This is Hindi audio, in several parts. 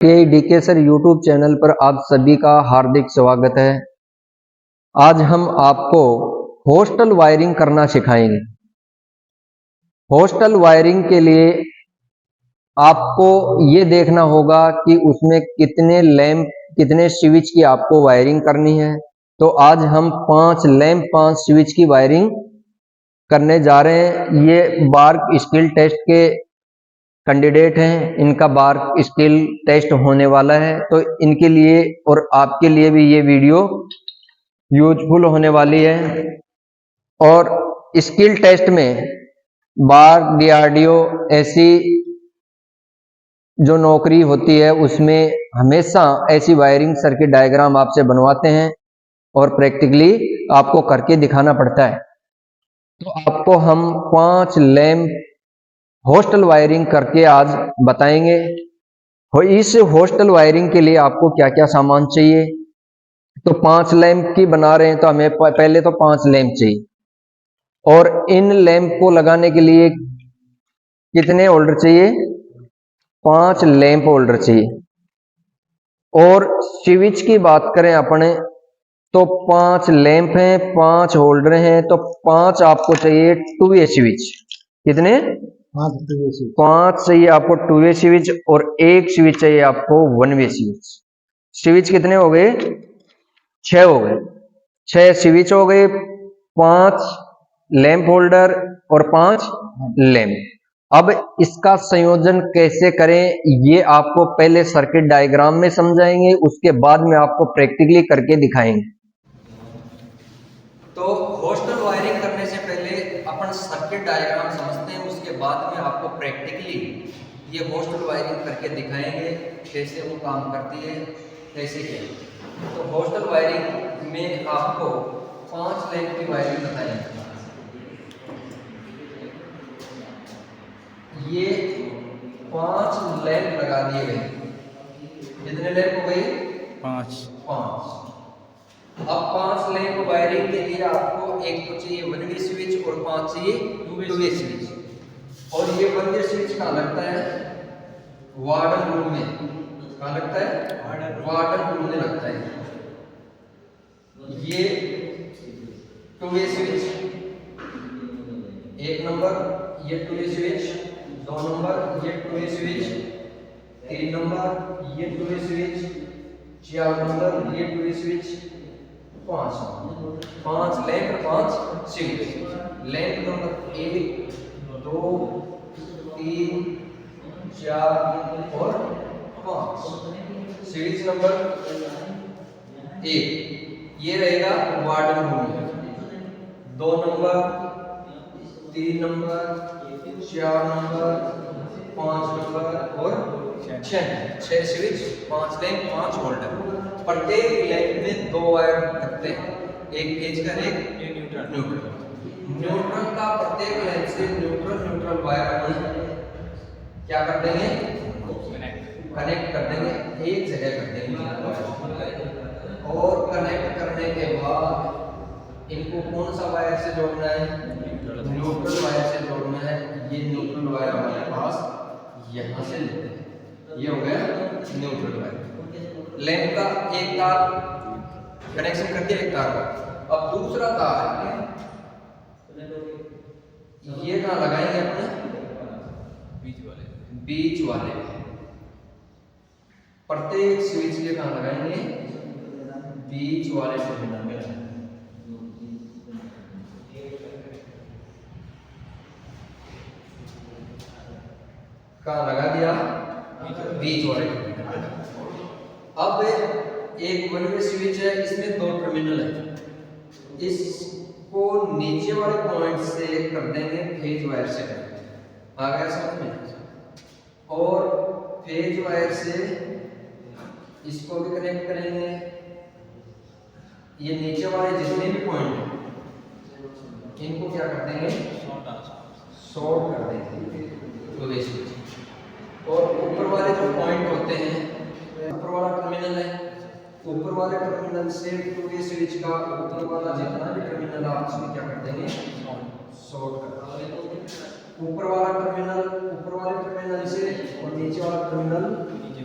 डीके सर यूट्यूब चैनल पर आप सभी का हार्दिक स्वागत है। आज हम आपको हॉस्टल वायरिंग करना सिखाएंगे। हॉस्टल वायरिंग के लिए आपको ये देखना होगा कि उसमें कितने लैंप, कितने स्विच की आपको वायरिंग करनी है। तो आज हम 5 लैंप 5 स्विच की वायरिंग करने जा रहे हैं। ये बार्क स्किल टेस्ट के कैंडिडेट हैं, इनका बार्क स्किल टेस्ट होने वाला है, तो इनके लिए और आपके लिए भी ये वीडियो यूजफुल होने वाली है। और स्किल टेस्ट में बार्क डीआरडीओ ऐसी जो नौकरी होती है उसमें हमेशा ऐसी वायरिंग सर्किट डायग्राम आपसे बनवाते हैं और प्रैक्टिकली आपको करके दिखाना पड़ता है। तो आपको हम 5 लैंप हॉस्टल वायरिंग करके आज बताएंगे। इस हॉस्टल वायरिंग के लिए आपको क्या क्या सामान चाहिए। तो 5 लैंप की बना रहे हैं तो हमें पहले तो 5 लैंप चाहिए, और इन लैंप को लगाने के लिए कितने होल्डर चाहिए? 5 लैंप होल्डर चाहिए। और स्विच की बात करें अपने तो 5 लैंप हैं, 5 होल्डर हैं, तो 5 आपको चाहिए 2 वे स्विच। कितने? 5 चाहिए आपको 2 वे स्विच, और 1 स्विच चाहिए आपको 1 वे स्विच। स्विच कितने हो गए? 6 हो गए। 6 स्विच हो गए, 5 लैंप होल्डर और 5 लैंप। अब इसका संयोजन कैसे करें ये आपको पहले सर्किट डायग्राम में समझाएंगे, उसके बाद में आपको प्रैक्टिकली करके दिखाएंगे। तो हॉस्टल वायरिंग करने से पहले अपन सर्किट डायग्राम समझते हैं, उसके बाद में आपको प्रैक्टिकली ये हॉस्टल वायरिंग करके दिखाएंगे कैसे वो काम करती है, कैसे क्या। तो हॉस्टल वायरिंग में आपको 5 लैंप की वायरिंग बताएंगे। ये 5 लैंप लगा दिए गए। कितने लैंप हो गए? 5। अब 5 लैंप वायरिंग के लिए आपको एक तो चाहिए 1 वे स्विच और 5 चाहिए 2 वे स्विच। और ये 1 वे स्विच कहाँ लगता है? वार्डन रूम में। कहाँ लगता है? वार्डन रूम में लगता है। ये 2 वे स्विच 1 नंबर, ये 2 वे स्विच 2 नंबर, ये 2 वे स्विच 3 नंबर, ये 2 वे स्विच 4 नंबर, ये 2 वे switch 5 lamp 5 switch. Lamp number 1 2 3 4 और 5। स्विच नंबर 1 ये रहेगा वार्डन रूम में। 2 नंबर, 3 नंबर, 4 नंबर, 5 नंबर और 6 स्विच, 5 लैंप 5 होल्डर। प्रत्येक लैंप में 2 वायर रखते हैं, एक फेज का, एक न्यूट्रल का। प्रत्येक लैंप से न्यूट्रल वायर अपन क्या कर देंगे? कनेक्ट कर देंगे, एक जगह कर देंगे। और कनेक्ट करने के बाद इनको कौन सा वायर से जोड़ना है? न्यूट्रल वायर से जोड़ना है। ये न्यूट्रल वायर हमारे पास यहाँ से लेते हैं। ये हो गया न्यूट्रल वायर। लैंप का एक तार कनेक्शन कर दिया, एक तार का। अब दूसरा तार ये कहाँ लगाएंगे अपने? बीच वाले प्रत्येक स्विच के कहाँ लगाएंगे? बीच वाले टर्मिनल में लगाएंगे। कहाँ लगा दिया? बीच वाले टर्मिनल। अब एक 1 वे स्विच है, इसमें 2 टर्मिनल है। इसको नीचे वाले पॉइंट से कर देंगे फेज वायर से कनेक्ट। आ गया समझ में? और फेज वायर से इसको भी कनेक्ट करेंगे। ये नीचे वाले जितने भी पॉइंट हैं इनको क्या कर देंगे? शॉर्ट कर देंगे। तो और ऊपर वाले जो पॉइंट होते हैं, ऊपर वाला टर्मिनल है, ऊपर वाले टर्मिनल से 2 वे स्विच का ऊपर वाला जितना भी टर्मिनल आप उसमें क्या कर देंगे? शॉर्ट कर देंगे। ऊपर वाले टर्मिनल से और नीचे वाला टर्मिनल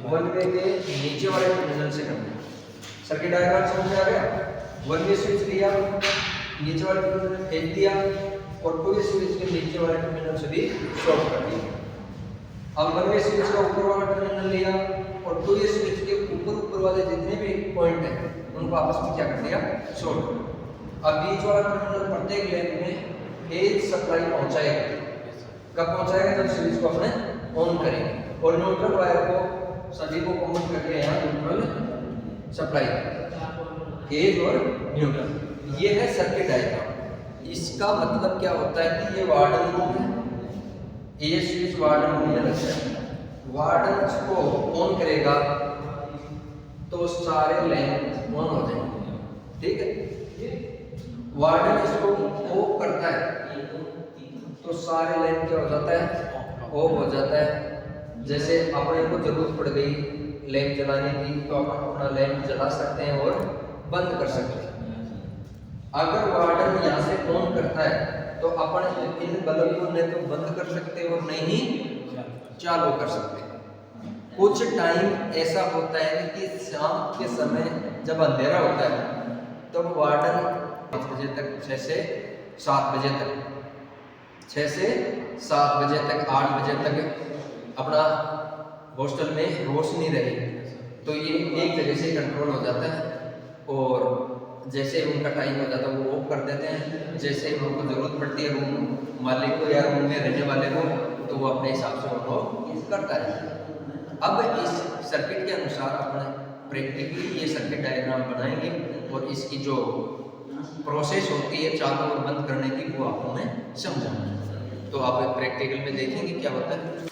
वन वे के नीचे वाले टर्मिनल से करना है। सर्किट डायग्राम समझ में आ गया। वन वे स्विच लिया, नीचे वाले टर्मिनल फेंक दिया और टू वे स्विच के नीचे वाले टर्मिनल से भी शॉर्ट कर दिया। अब वन वे स्विच का ऊपर वाला टर्मिनल लिया और टू वे स्विच के ऊपर वाले जितने भी पॉइंट हैं उनको आपस में क्या कर दिया, शॉर्ट कर दिया। अब बीच वाला टर्मिनल प्रत्येक लैंप में फेज सप्लाई पहुंचाएगा। कब पहुंचाएगा? जब स्विच को अपने ऑन करेंगे और न्यूट्रल वायर को सभी को कॉमन करके यहाँ न्यूट्रल सप्लाई, फेज और न्यूट्रल। ये है सर्किट डायग्राम। इसका मतलब क्या होता है कि ये वार्डन लूप है, ये स्विच वार्डन लूप में लगता है। वार्डन इसको ऑन करेगा तो सारे लैंप ऑन हो जाएंगे, ठीक है। वार्डन इसको ऑफ करता है तो सारे लैंप क्या हो जाता है, ऑफ हो जाता है। जैसे अपने को जरूरत पड़ गई लैंप जलाने की तो अपन अपना लैंप जला सकते हैं और बंद कर सकते हैं। अगर वार्डन यहाँ से ऑन करता है तो अपन इन बल्ब को न तो बंद कर सकते हैं और नहीं चालू कर सकते हैं। कुछ टाइम ऐसा होता है कि शाम के समय जब अंधेरा होता है तब वार्डन 5 बजे तक, 6 से 7 बजे तक, 6 से 7 बजे तक, 8 बजे तक अपना हॉस्टल में रोशनी रहे तो ये एक जगह से कंट्रोल हो जाता है और जैसे उनका टाइम हो जाता है वो ऑफ कर देते हैं। जैसे उनको ज़रूरत पड़ती है रूम मालिक को या रूम में रहने वाले को तो वो अपने हिसाब से उनको करता है। अब इस सर्किट के अनुसार अपने प्रैक्टिकली ये सर्किट डायग्राम बनाएंगे और इसकी जो प्रोसेस होती है चालू और बंद करने की वो आपको मैं समझाऊंगा। तो आप प्रैक्टिकल में देखेंगे क्या होता है।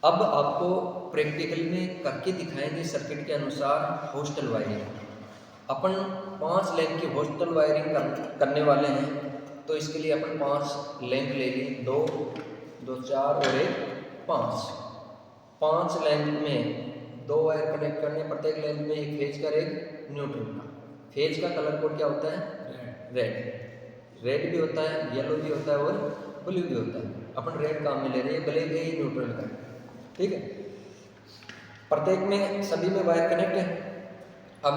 अब आपको प्रैक्टिकल में करके दिखाएंगे सर्किट के अनुसार हॉस्टल वायरिंग। अपन 5 लैंप की हॉस्टल वायरिंग करने वाले हैं तो इसके लिए अपन 5 लैंप ले लिए, 2, 2, 4 और 1, 5। 5 लैंप में 2 वायर कनेक्ट करने, प्रत्येक लैंप में एक फेज का, एक न्यूट्रल का। फेज का कलर कोड क्या होता है? रेड। रेड भी होता है, येलो भी होता है और ब्लू भी होता है। अपन रेड काम में ले रहे हैं, ब्लैक है ही न्यूट्रल का, ठीक है। प्रत्येक में सभी में वायर कनेक्ट है। अब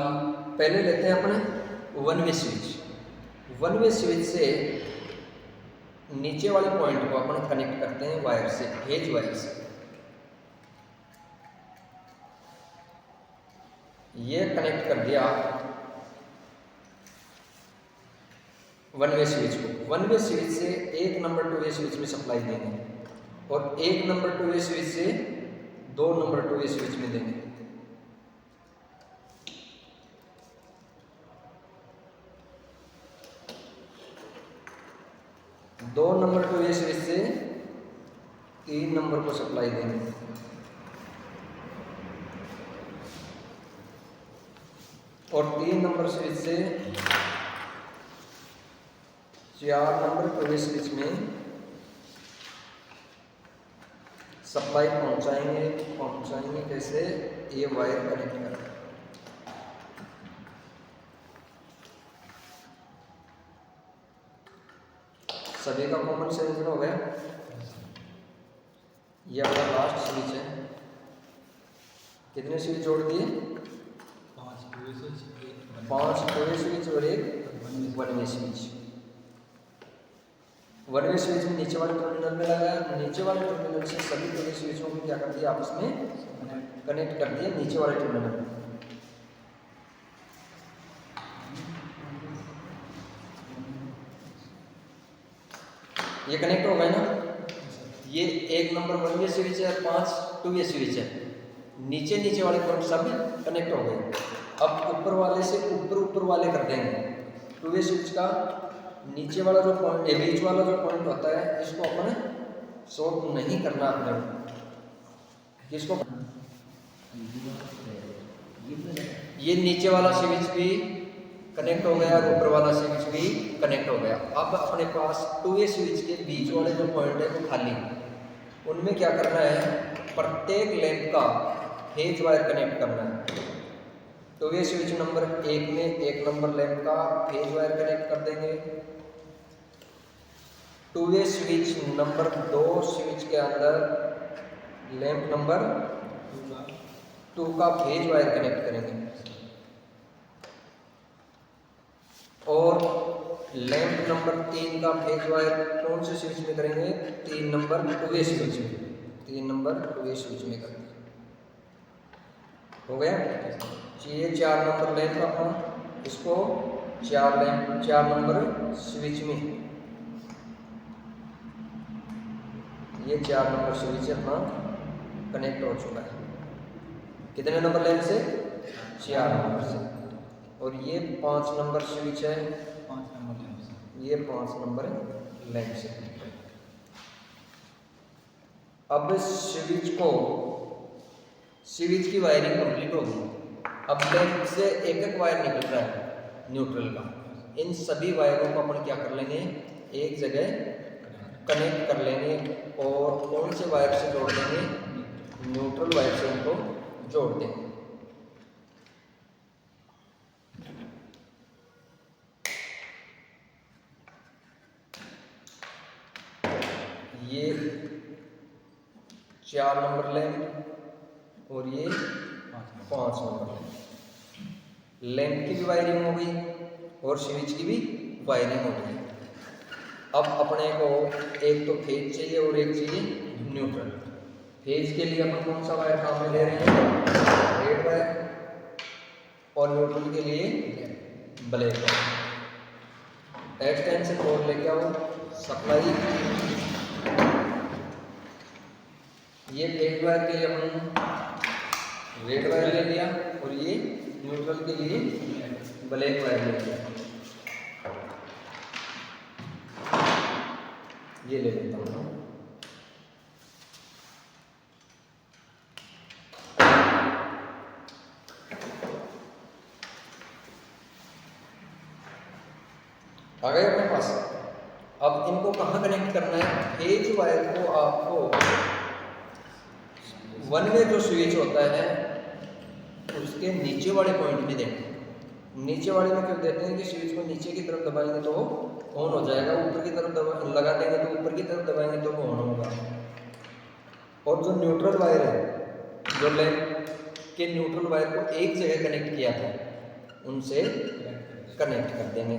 पहले लेते हैं अपने one way switch. One way switch से नीचे वाले पॉइंट को अपन कनेक्ट करते हैं वायर से, फेज वायर से। ये कनेक्ट कर दिया वन वे स्विच को। वन वे स्विच से 1 नंबर 2 वे स्विच में सप्लाई देंगे और 1 नंबर 2 वे स्विच से 2 नंबर 2 वे स्विच में देंगे। दो नंबर 2 वे स्विच से 3 नंबर को सप्लाई देंगे और 3 नंबर स्विच से 4 नंबर 2 वे स्विच में सप्लाई पहुंचाएंगे कैसे? ये वायर कनेक्ट कर सभी का कॉमन सेंस हो गया। ये हमारा लास्ट स्विच है। कितने स्विच जोड़ दिए? 5 2 वे स्विच और एक one way switch. One way switch में नीचे वाले टर्मिनल में लगाया, नीचे वाले टर्मिनल से सभी 2 वे स्विचों को क्या कर दिया? आपस में कनेक्ट कर दिया नीचे वाले टर्मिनल में। ये कनेक्ट हो गए ना। ये 1 नंबर 1 वे स्विच है, 5 2 वे स्विच है। नीचे वाले पॉइंट सब कनेक्ट हो गए। अब ऊपर वाले से ऊपर वाले कर देंगे। 2 वे स्विच का नीचे वाला जो पॉइंट है, बीच वाला जो पॉइंट होता है, इसको अपन शॉर्ट नहीं करना अपने। इसको ये नीचे वाला स्विच भी कनेक्ट हो गया और ऊपर वाला स्विच भी कनेक्ट हो गया। अब अपने पास 2 वे स्विच के बीच वाले जो पॉइंट है वो खाली, उनमें क्या करना है? प्रत्येक लैंप का फेज वायर कनेक्ट करना है। 2 वे स्विच नंबर 1 में 1 नंबर लैंप का फेज वायर कनेक्ट कर देंगे two way switch number 2 switch के अंदर लैंप नंबर 2 का फेज वायर कनेक्ट करेंगे और लैंप नंबर 3 का फेज वायर कौन से स्विच में करेंगे? 3 नंबर टू वे स्विच में, 3 नंबर टू वे स्विच में करेंगे। हो गया? ये 4 नंबर लैंप अपना, इसको 4 नंबर स्विच में, ये 4 नंबर स्विच अपना कनेक्ट हो चुका है। कितने नंबर लैंप से? 4 नंबर से। और ये 5 नंबर स्विच है, 5 नंबर लैंप से, ये 5 नंबर लैंप से। अब स्विच की वायरिंग कंप्लीट होगी। अब लैंप से एक वायर निकल रहा है न्यूट्रल का, इन सभी वायरों को अपन क्या कर लेंगे? एक जगह कनेक्ट कर लेंगे और कौन से वायर से जोड़ देंगे? न्यूट्रल वायर से उनको जोड़ देंगे। ये 4 नंबर लैंप और ये 5 नंबर लैंप। लैंप की भी वायरिंग हो गई और स्विच की भी वायरिंग हो गई। अब अपने को एक तो फेज चाहिए और एक चाहिए न्यूट्रल। फेज के लिए अपन कौन सा वायर काम में ले रहे हैं? Red wire. और न्यूट्रल के लिए ब्लैक वायर। एक्सटेंशन कोड लेके आओ, सप्लाई। ये फेज वायर के लिए अपन रेड वायर ले लिया और ये न्यूट्रल के लिए ब्लैक वायर ले लिया। ये ले लेता हूँ। आ गए अपने पास। अब इनको कहाँ कनेक्ट करना है? फेज वायर को आपको वन वे जो स्विच होता है उसके नीचे वाले पॉइंट में देना। नीचे वाले में क्यों देते हैं कि स्विच को नीचे की तरफ दबाएंगे तो वो ऑन हो जाएगा, ऊपर की तरफ लगा देंगे तो ऊपर की तरफ दबाएंगे तो वो ऑन होगा। और जो न्यूट्रल वायर है, जो लैंप के न्यूट्रल वायर को एक जगह कनेक्ट किया था उनसे कनेक्ट कर देंगे।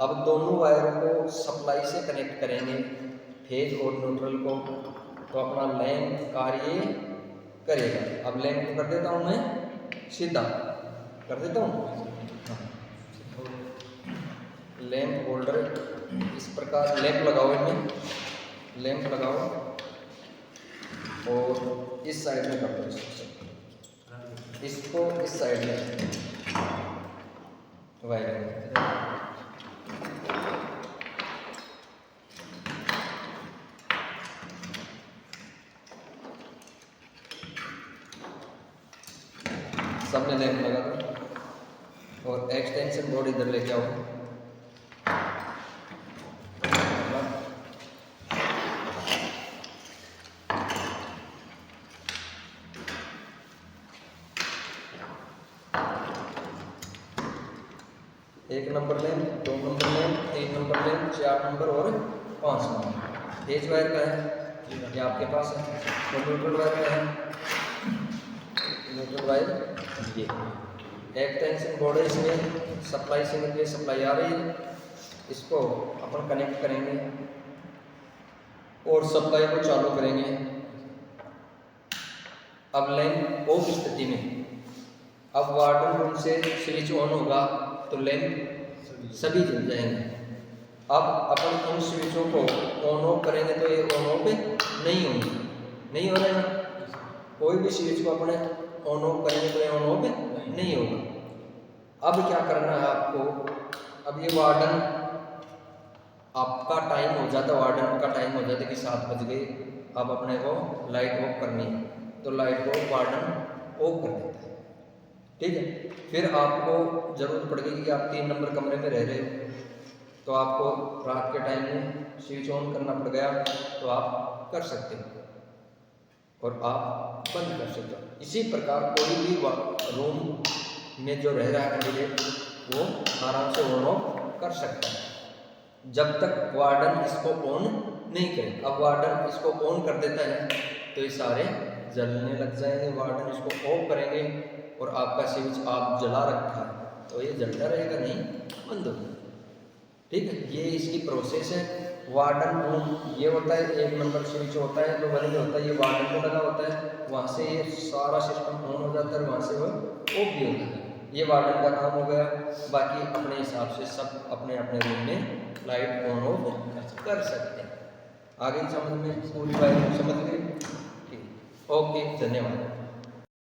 अब दोनों वायरों को सप्लाई से कनेक्ट करेंगे, फेज और न्यूट्रल को, तो अपना लैंप कार्य करेगा। अब लैंप को कर देता हूँ मैं सीधा, कर देता हूँ। लैंप होल्डर इस प्रकार लैंप लगाओ, इनमें लैंप लगाओ और इस साइड में कर दो, इसको इस साइड में वायरिंग। सबने लैंप लगा दो और एक्सटेंशन बोर्ड इधर लेके आओ। एक number lamp, 2 number lamp, 3 number lamp, 4 number और 5 नंबर। फेज वायर का है ये आपके पास है। तो न्यूट्रल वायर का है, न्यूट्रल वायर ये एक्सटेंशन बोर्ड है, इसमें सप्लाई सिग्नल पे सप्लाई आ रही है, इसको अपन कनेक्ट करेंगे और सप्लाई को चालू करेंगे। अब लैंप ऑफ स्थिति में, अब वार्डन रूम से स्विच ऑन होगा तो लैंप सभी जल जाएंगे। अब अपन इन स्विचों को ऑन ऑफ करेंगे तो ये ऑन ऑफ नहीं होंगे, नहीं हो रहे ना। कोई भी स्विच को अपने ऑन ऑफ करेंगे तो ये ऑन ऑफ नहीं होगा। अब क्या करना है आपको? अब ये वार्डन आपका टाइम हो जाता, वार्डन का टाइम हो जाता कि 7 बज गए, अब अपने को लाइट ऑफ करनी है, तो लाइट को वार्डन ऑफ कर देता है। ठीक है, फिर आपको ज़रूरत पड़ेगी कि आप 3 नंबर कमरे में रह रहे हो, तो आपको रात के टाइम में स्विच ऑन करना पड़ गया तो आप कर सकते हो और आप बंद कर सकते हो। इसी प्रकार कोई भी रूम में जो रह रहा है कैंडिडेट वो आराम से ऑन ऑफ कर सकता है। जब तक वार्डन इसको ऑन नहीं करे। अब वार्डन इसको ऑन कर देता है तो ये सारे जलने लग जाएंगे। वार्डन इसको ऑफ करेंगे और आपका स्विच आप जला रखा है तो ये जलता रहेगा, नहीं बंद होगा। ठीक है, ये इसकी प्रोसेस है। वार्डन ऑन ये होता है, 1 नंबर स्विच होता है तो बंद होता है, ये वार्डन को लगा होता है, वहाँ से ये सारा सिस्टम ऑन हो जाता है, वहाँ से वो ऑफ भी होता है। ये वार्डन का काम हो गया। बाकी अपने हिसाब से सब अपने अपने रूम में लाइट ऑन ऑफ कर सकते हैं। आगे समझ में पूरी बात समझ गए? ठीक, ओके, धन्यवाद।